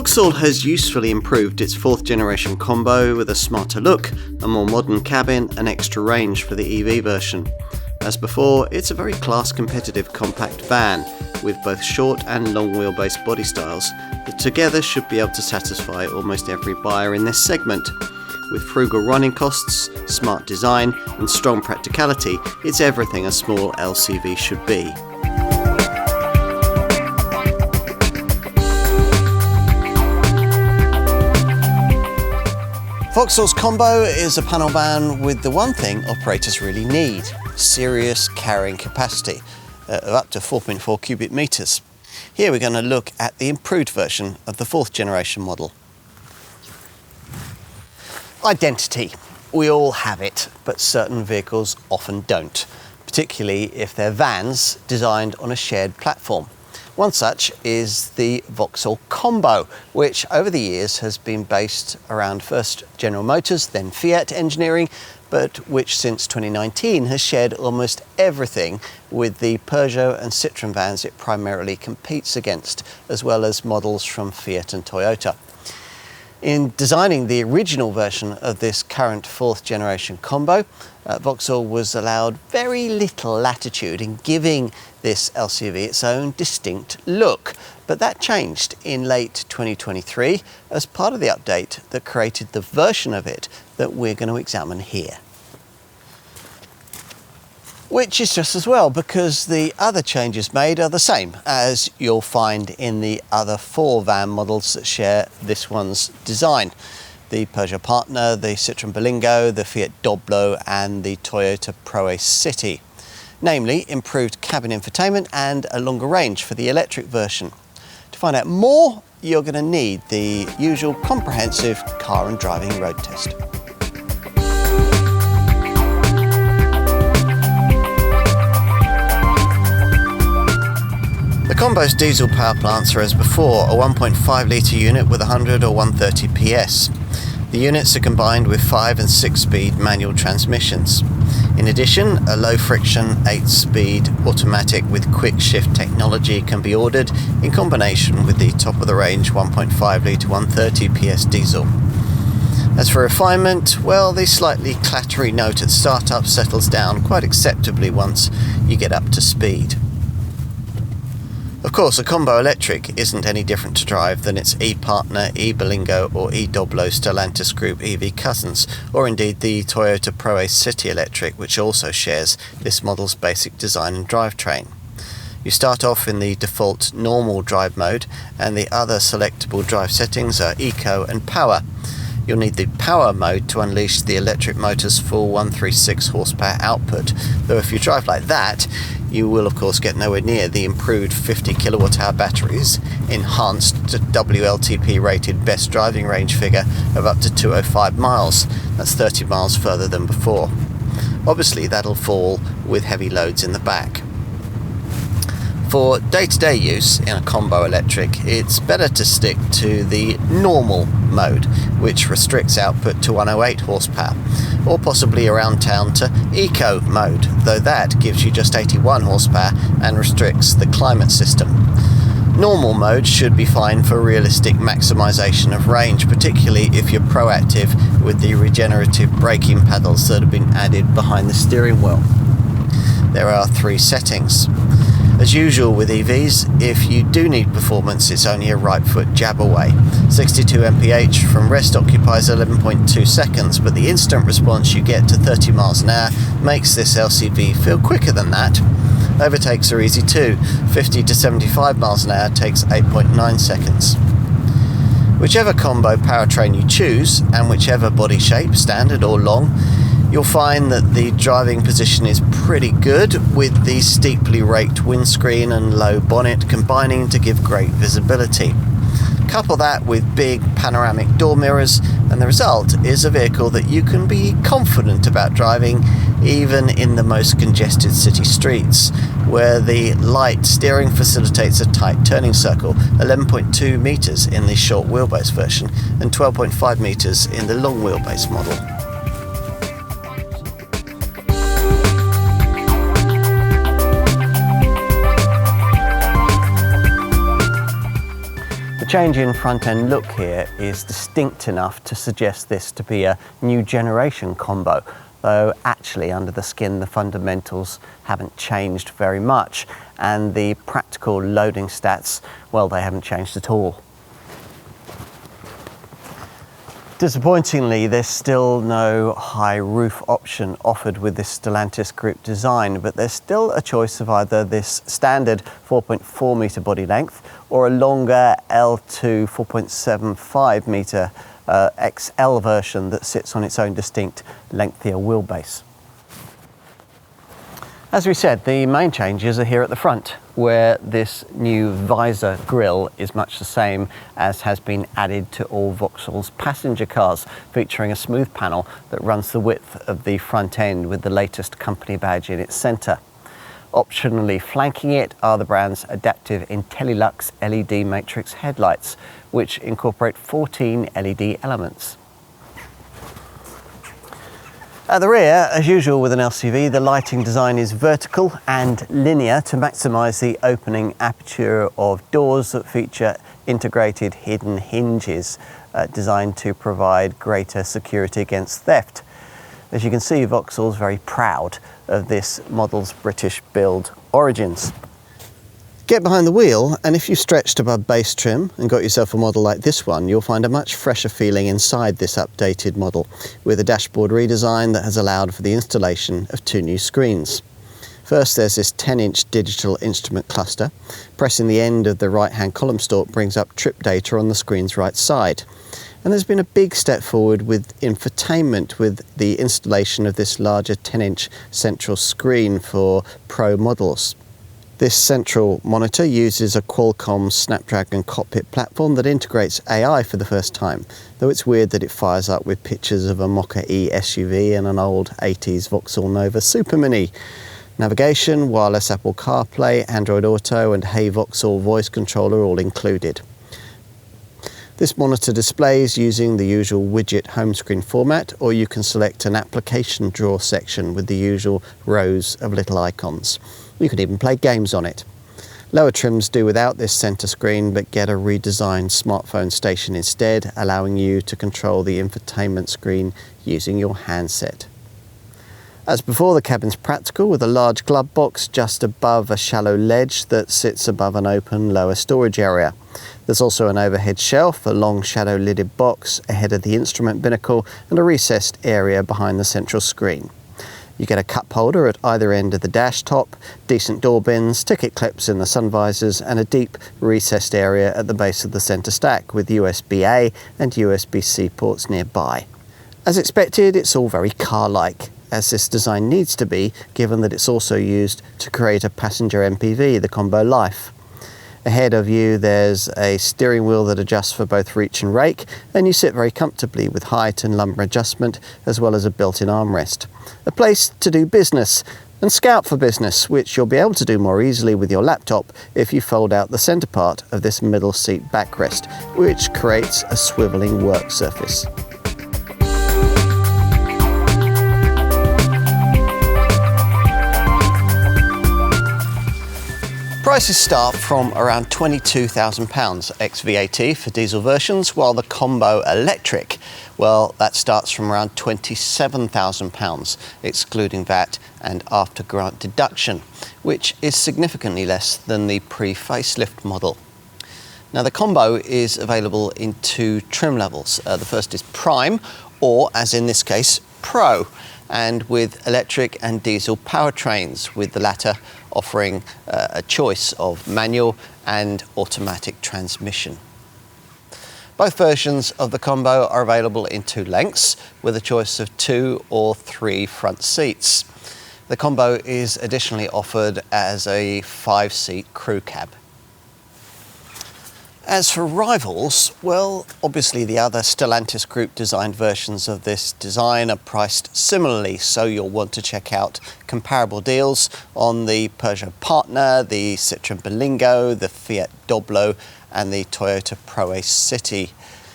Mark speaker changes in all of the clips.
Speaker 1: Vauxhall has usefully improved its 4th generation Combo with a smarter look, a more modern cabin and extra range for the EV version. As before, it's a very class competitive compact van with both short and long wheelbase body styles that together should be able to satisfy almost every buyer in this segment. With frugal running costs, smart design and strong practicality, it's everything a small LCV should be. Vauxhall's Combo is a panel van with the one thing operators really need: serious carrying capacity of up to 4.4 cubic metres. Here we're going to look at the improved version of the 4th generation model. Identity. We all have it, but certain vehicles often don't, particularly if they're vans designed on a shared platform. One such is the Vauxhall Combo, which over the years has been based around first General Motors, then Fiat engineering, but which since 2019 has shared almost everything with the Peugeot and Citroen vans it primarily competes against, as well as models from Fiat and Toyota. In designing the original version of this current 4th generation Combo, Vauxhall was allowed very little latitude in giving this LCV its own distinct look, but that changed in late 2023 as part of the update that created the version of it that we're going to examine here. Which is just as well, because the other changes made are the same as you'll find in the other 4 van models that share this one's design: the Peugeot Partner, the Citroen Berlingo, the Fiat Doblo and the Toyota ProAce City. Namely, improved cabin infotainment and a longer range for the electric version. To find out more, you're going to need the usual comprehensive car and driving road test. The Combo's diesel power plants are as before, a 1.5 litre unit with 100 or 130 PS. The units are combined with 5 and 6 speed manual transmissions. In addition, a low friction 8-speed automatic with quick shift technology can be ordered in combination with the top of the range 1.5 litre 130 PS diesel. As for refinement, well, the slightly clattery note at startup settles down quite acceptably once you get up to speed. Of course, a Combo Electric isn't any different to drive than its e-Partner, e-Berlingo or e-Doblo Stellantis Group EV cousins, or indeed the Toyota ProAce City Electric, which also shares this model's basic design and drivetrain. You start off in the default normal drive mode, and the other selectable drive settings are Eco and Power. You'll need the Power mode to unleash the electric motor's full 136 horsepower output, though if you drive like that, you will of course get nowhere near the improved 50 kilowatt hour batteries, enhanced to WLTP rated best driving range figure of up to 205 miles. That's 30 miles further than before. Obviously that'll fall with heavy loads in the back. For day-to-day use in a Combo Electric, it's better to stick to the normal mode, which restricts output to 108 horsepower, or possibly around town to Eco mode, though that gives you just 81 horsepower and restricts the climate system. Normal mode should be fine for realistic maximisation of range, particularly if you're proactive with the regenerative braking paddles that have been added behind the steering wheel. There are 3 settings. As usual with EVs, if you do need performance, it's only a right foot jab away. 62 mph from rest occupies 11.2 seconds, but the instant response you get to 30 miles an hour makes this LCV feel quicker than that. Overtakes are easy too. 50 to 75 miles an hour takes 8.9 seconds. Whichever Combo powertrain you choose, and whichever body shape, standard or long, you'll find that the driving position is pretty good, with the steeply raked windscreen and low bonnet combining to give great visibility. Couple that with big panoramic door mirrors and the result is a vehicle that you can be confident about driving even in the most congested city streets, where the light steering facilitates a tight turning circle, 11.2 metres in the short wheelbase version and 12.5 metres in the long wheelbase model. change in front-end look here is distinct enough to suggest this to be a new generation combo, though actually under the skin the fundamentals haven't changed very much, and the practical loading stats, well, they haven't changed at all. Disappointingly, there's still no high roof option offered with this Stellantis group design, but there's still a choice of either this standard 4.4 metre body length or a longer L2 4.75 metre XL version that sits on its own distinct lengthier wheelbase. As we said, the main changes are here at the front, where this new visor grille is much the same as has been added to all Vauxhall's passenger cars, featuring a smooth panel that runs the width of the front end with the latest company badge in its centre. Optionally flanking it are the brand's adaptive IntelliLux LED matrix headlights, which incorporate 14 LED elements. At the rear, as usual with an LCV, the lighting design is vertical and linear to maximise the opening aperture of doors that feature integrated hidden hinges designed to provide greater security against theft. As you can see, Vauxhall's very proud of this model's British build origins. Get behind the wheel, and if you stretched above base trim and got yourself a model like this one, you'll find a much fresher feeling inside this updated model, with a dashboard redesign that has allowed for the installation of two new screens. First, there's this 10-inch digital instrument cluster. Pressing the end of the right-hand column stalk brings up trip data on the screen's right side. And there's been a big step forward with infotainment, with the installation of this larger 10-inch central screen for Pro models. This central monitor uses a Qualcomm Snapdragon cockpit platform that integrates AI for the first time, though it's weird that it fires up with pictures of a Mokka-E SUV and an old 80s Vauxhall Nova Super Mini. Navigation, wireless Apple CarPlay, Android Auto and Hey Vauxhall voice controller all included. This monitor displays using the usual widget home screen format, or you can select an application drawer section with the usual rows of little icons. You can even play games on it. Lower trims do without this centre screen, but get a redesigned smartphone station instead, allowing you to control the infotainment screen using your handset. As before, the cabin's practical, with a large glove box just above a shallow ledge that sits above an open lower storage area. There's also an overhead shelf, a long shadow lidded box ahead of the instrument binnacle, and a recessed area behind the central screen. You get a cup holder at either end of the dash top, decent door bins, ticket clips in the sun visors, and a deep recessed area at the base of the centre stack with USB-A and USB-C ports nearby. As expected, it's all very car-like, as this design needs to be, given that it's also used to create a passenger MPV, the Combo Life. Ahead of you there's a steering wheel that adjusts for both reach and rake, and you sit very comfortably with height and lumbar adjustment, as well as a built-in armrest. A place to do business and scout for business, which you'll be able to do more easily with your laptop if you fold out the centre part of this middle seat backrest, which creates a swivelling work surface. Prices start from around £22,000 ex-VAT for diesel versions, while the Combo Electric, well, that starts from around £27,000, excluding VAT and after-grant deduction, which is significantly less than the pre-facelift model. Now, the Combo is available in two trim levels. The first is Prime, or, as in this case, Pro, and with electric and diesel powertrains, with the latter offering a choice of manual and automatic transmission. Both versions of the Combo are available in two lengths, with a choice of 2 or 3 front seats. The Combo is additionally offered as a 5-seat crew cab. As for rivals, well, obviously the other Stellantis Group designed versions of this design are priced similarly, so you'll want to check out comparable deals on the Peugeot Partner, the Citroen Berlingo, the Fiat Doblo and the Toyota Pro-Ace City.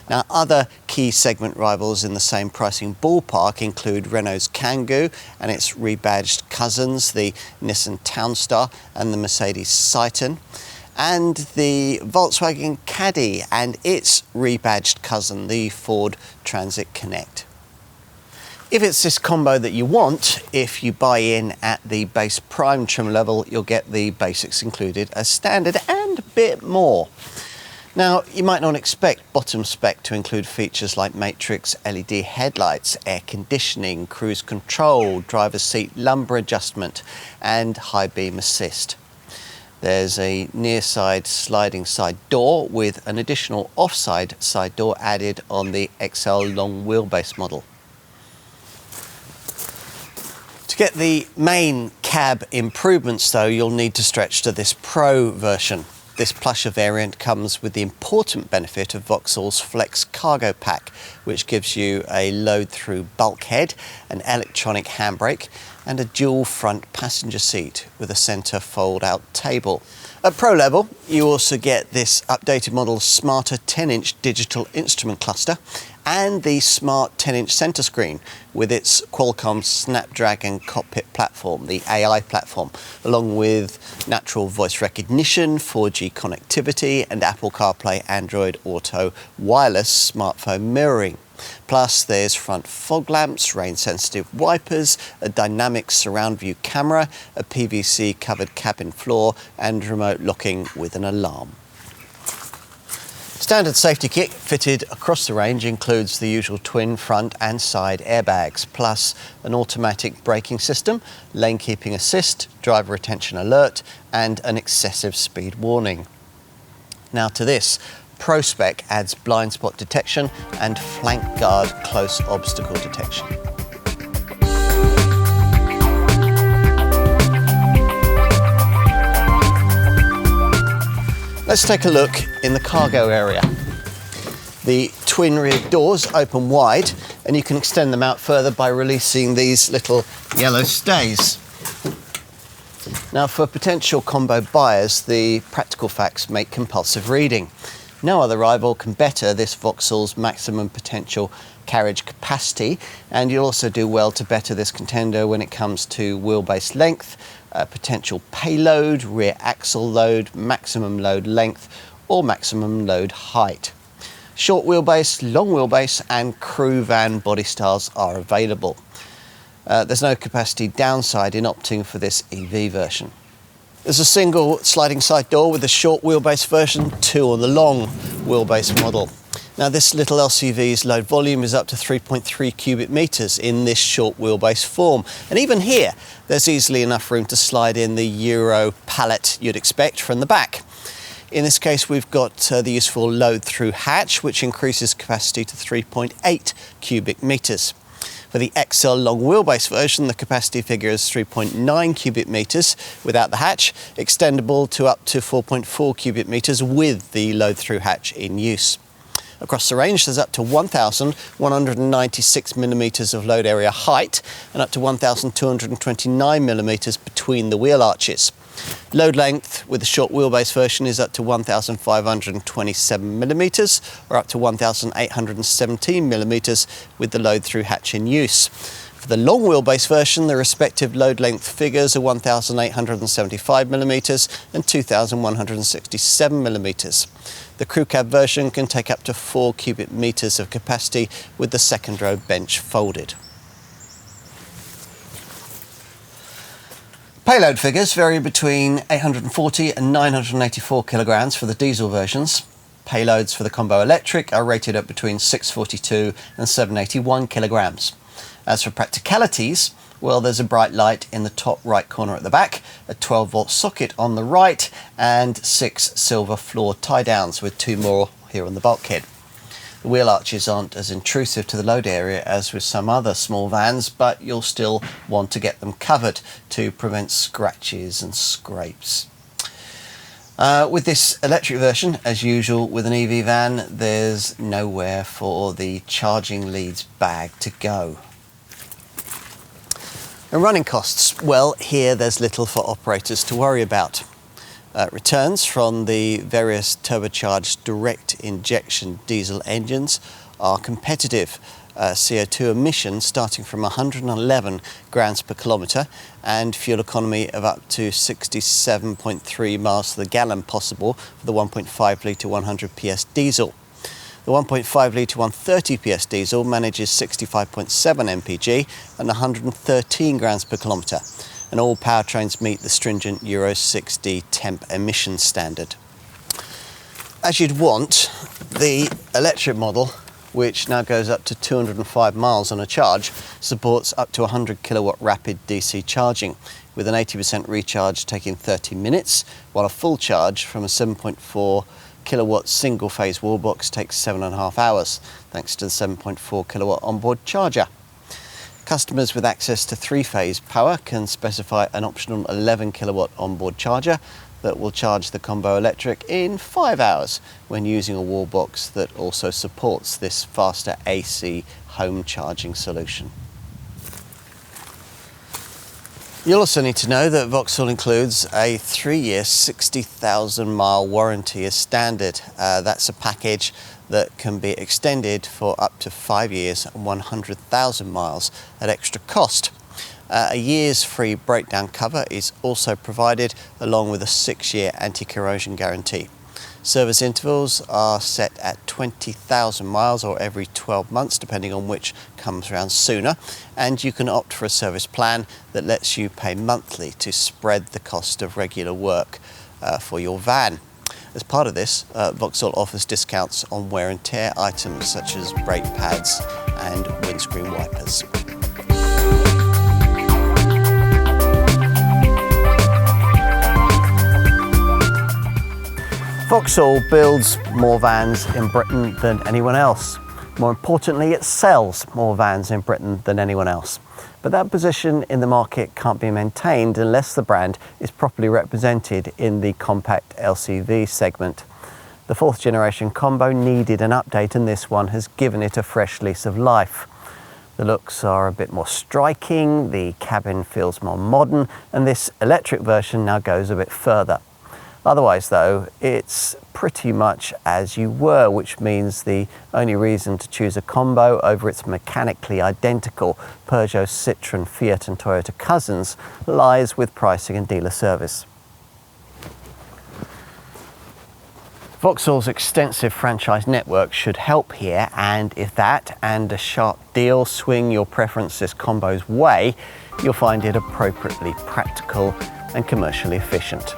Speaker 1: Now, other key segment rivals in the same pricing ballpark include Renault's Kangoo and its rebadged cousins, the Nissan Townstar and the Mercedes Citan. and the Volkswagen Caddy and its rebadged cousin, the Ford Transit Connect. If it's this combo that you want, if you buy in at the base prime trim level, you'll get the basics included as standard and a bit more. Now, you might not expect bottom spec to include features like matrix LED headlights, air conditioning, cruise control, driver's seat lumbar adjustment, and high beam assist. There's a near side sliding side door with an additional offside side door added on the XL long wheelbase model. To get the main cab improvements though, you'll need to stretch to this Pro version. This plusher variant comes with the important benefit of Vauxhall's Flex Cargo Pack, which gives you a load-through bulkhead, an electronic handbrake, and a dual front passenger seat with a centre fold-out table. At Pro level, you also get this updated model's smarter 10-inch digital instrument cluster and the smart 10-inch centre screen with its Qualcomm Snapdragon cockpit platform, the AI platform, along with natural voice recognition, 4G connectivity, and Apple CarPlay Android Auto wireless smartphone mirroring. Plus, there's front fog lamps, rain-sensitive wipers, a dynamic surround view camera, a PVC covered cabin floor, and remote locking with an alarm. Standard safety kit fitted across the range includes the usual twin front and side airbags, plus an automatic braking system, lane keeping assist, driver attention alert, and an excessive speed warning. Now to this. Pro spec adds blind spot detection and flank guard close obstacle detection. Let's take a look in the cargo area. The twin rear doors open wide and you can extend them out further by releasing these little yellow stays. Now for potential combo buyers, the practical facts make compulsive reading. No other rival can better this Vauxhall's maximum potential carriage capacity, and you'll also do well to better this contender when it comes to wheelbase length, potential payload, rear axle load, maximum load length, or maximum load height. Short wheelbase, long wheelbase, and crew van body styles are available. There's no capacity downside in opting for this EV version. There's a single sliding side door with the short wheelbase version, two on the long wheelbase model. Now this little LCV's load volume is up to 3.3 cubic metres in this short wheelbase form. And even here, there's easily enough room to slide in the Euro pallet you'd expect from the back. In this case, we've got the useful load-through hatch, which increases capacity to 3.8 cubic metres. For the XL long wheelbase version, the capacity figure is 3.9 cubic metres without the hatch, extendable to up to 4.4 cubic metres with the load-through hatch in use. Across the range, there's up to 1,196 millimetres of load area height and up to 1,229 millimetres between the wheel arches. Load length with the short wheelbase version is up to 1,527 millimetres or up to 1,817 millimetres with the load-through hatch in use. For the long wheelbase version, the respective load length figures are 1,875 millimetres and 2,167 millimetres. The crew cab version can take up to 4 cubic metres of capacity with the second row bench folded. Payload figures vary between 840 and 984 kilograms for the diesel versions. Payloads for the Combo Electric are rated at between 642 and 781 kilograms. As for practicalities, well, there's a bright light in the top right corner at the back, a 12-volt socket on the right, and 6 silver floor tie-downs with 2 more here on the bulkhead. The wheel arches aren't as intrusive to the load area as with some other small vans, but you'll still want to get them covered to prevent scratches and scrapes. With this electric version, as usual with an EV van, there's nowhere for the charging leads bag to go. And running costs, well, here there's little for operators to worry about. Returns from the various turbocharged direct injection diesel engines are competitive, CO2 emissions starting from 111 grams per kilometre and fuel economy of up to 67.3 miles to the gallon possible for the 1.5 litre 100 PS diesel. The 1.5 litre 130 PS diesel manages 65.7 mpg and 113 grams per kilometre, and all powertrains meet the stringent Euro 6D temp emission standard. As you'd want, the electric model, which now goes up to 205 miles on a charge, supports up to 100 kilowatt rapid DC charging, with an 80% recharge taking 30 minutes, while a full charge from a 7.4 kilowatt single phase wallbox takes 7.5 hours, thanks to the 7.4 kilowatt onboard charger. Customers with access to 3-phase power can specify an optional 11 kilowatt onboard charger that will charge the Combo Electric in 5 hours when using a wallbox that also supports this faster AC home charging solution. You'll also need to know that Vauxhall includes a 3-year 60,000 mile warranty as standard. That's a package that can be extended for up to 5 years and 100,000 miles at extra cost. A year's free breakdown cover is also provided, along with a 6-year anti-corrosion guarantee. Service intervals are set at 20,000 miles or every 12 months, depending on which comes around sooner, and you can opt for a service plan that lets you pay monthly to spread the cost of regular work for your van. As part of this, Vauxhall offers discounts on wear and tear items such as brake pads and windscreen wipers. Vauxhall builds more vans in Britain than anyone else. More importantly, it sells more vans in Britain than anyone else. But that position in the market can't be maintained unless the brand is properly represented in the compact LCV segment. The 4th generation Combo needed an update, and this one has given it a fresh lease of life. The looks are a bit more striking, the cabin feels more modern, and this electric version now goes a bit further. Otherwise though, it's pretty much as you were, which means the only reason to choose a Combo over its mechanically identical Peugeot, Citroen, Fiat and Toyota cousins lies with pricing and dealer service. Vauxhall's extensive franchise network should help here, and if that and a sharp deal swing your preferences Combo's way, you'll find it appropriately practical and commercially efficient.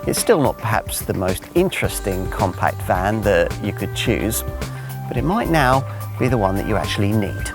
Speaker 1: It's still not perhaps the most interesting compact van that you could choose, but it might now be the one that you actually need.